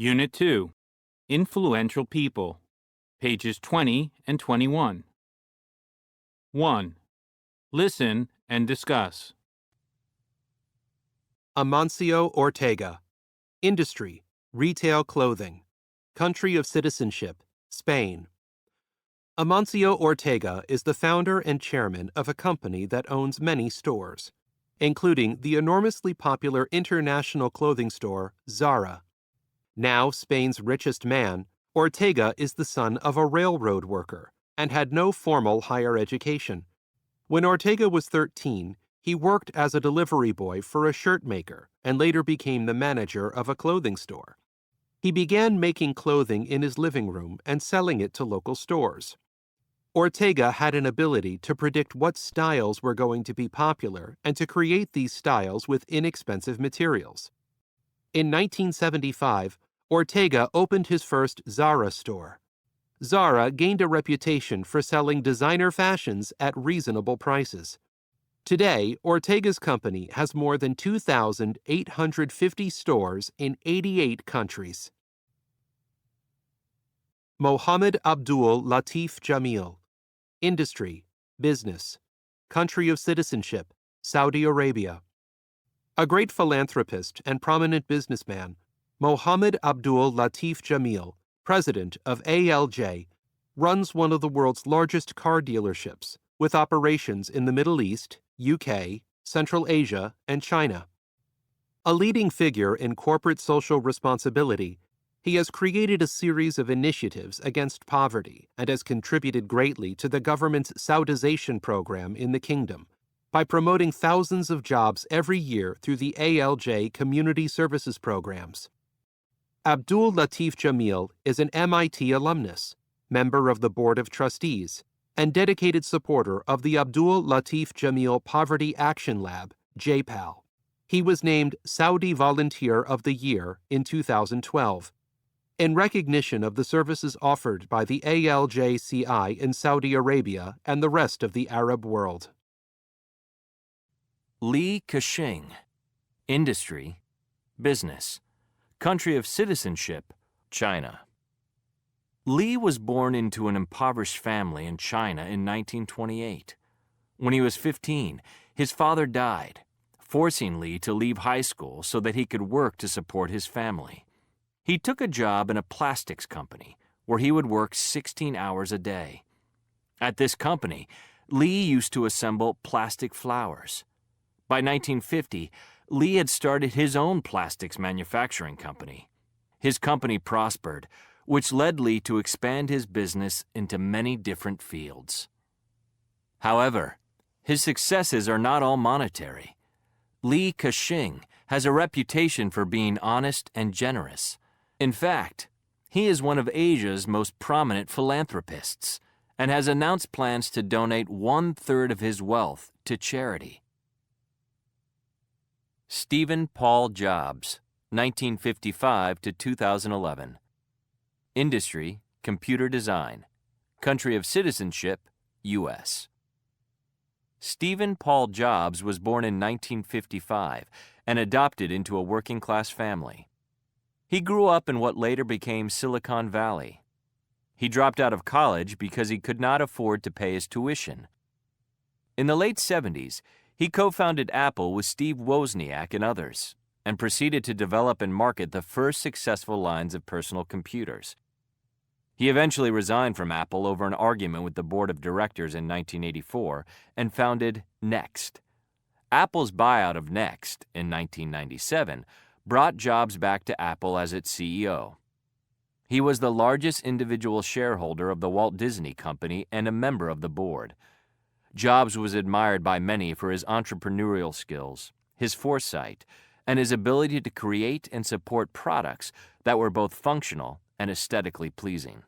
Unit 2, Influential People, pages 20 and 21. 1. Listen and discuss. Amancio Ortega. Industry, retail clothing. Country of citizenship, Spain. Amancio Ortega is the founder and chairman of a company that owns many stores, including the enormously popular international clothing store Zara. Now Spain's richest man, Ortega is the son of a railroad worker and had no formal higher education. When Ortega was 13, he worked as a delivery boy for a shirt maker and later became the manager of a clothing store. He began making clothing in his living room and selling it to local stores. Ortega had an ability to predict what styles were going to be popular and to create these styles with inexpensive materials. In 1975, Ortega opened his first Zara store. Zara gained a reputation for selling designer fashions at reasonable prices. Today, Ortega's company has more than 2,850 stores in 88 countries. Mohammed Abdul Latif Jamil. Industry, business. Country of citizenship, Saudi Arabia. A great philanthropist and prominent businessman, Mohammed Abdul Latif Jamil, president of ALJ, runs one of the world's largest car dealerships, with operations in the Middle East, UK, Central Asia, and China. A leading figure in corporate social responsibility, he has created a series of initiatives against poverty and has contributed greatly to the government's Saudization program in the kingdom by promoting thousands of jobs every year through the ALJ community services programs. Abdul Latif Jamil is an MIT alumnus, member of the Board of Trustees, and dedicated supporter of the Abdul Latif Jamil Poverty Action Lab, JPAL. He was named Saudi Volunteer of the Year in 2012. In recognition of the services offered by the ALJCI in Saudi Arabia and the rest of the Arab world. Li Kexing. Industry, business. Country of citizenship, China. Li was born into an impoverished family in China in 1928. When he was 15, his father died, forcing Li to leave high school so that he could work to support his family. He took a job in a plastics company where he would work 16 hours a day. At this company, Li used to assemble plastic flowers. By 1950, Li had started his own plastics manufacturing company. His company prospered, which led Li to expand his business into many different fields. However, his successes are not all monetary. Li Kexing has a reputation for being honest and generous. In fact, he is one of Asia's most prominent philanthropists and has announced plans to donate 1/3 of his wealth to charity. Stephen Paul Jobs, 1955 to 2011. Industry, computer design. Country of citizenship, U.S. Stephen Paul Jobs was born in 1955 and adopted into a working-class family. He grew up in what later became Silicon Valley. He dropped out of college because he could not afford to pay his tuition. In the late 70s, he co-founded Apple with Steve Wozniak and others, and proceeded to develop and market the first successful lines of personal computers. He eventually resigned from Apple over an argument with the board of directors in 1984 and founded Next. Apple's buyout of Next in 1997 brought Jobs back to Apple as its CEO. He was the largest individual shareholder of the Walt Disney Company and a member of the board. Jobs was admired by many for his entrepreneurial skills, his foresight, and his ability to create and support products that were both functional and aesthetically pleasing.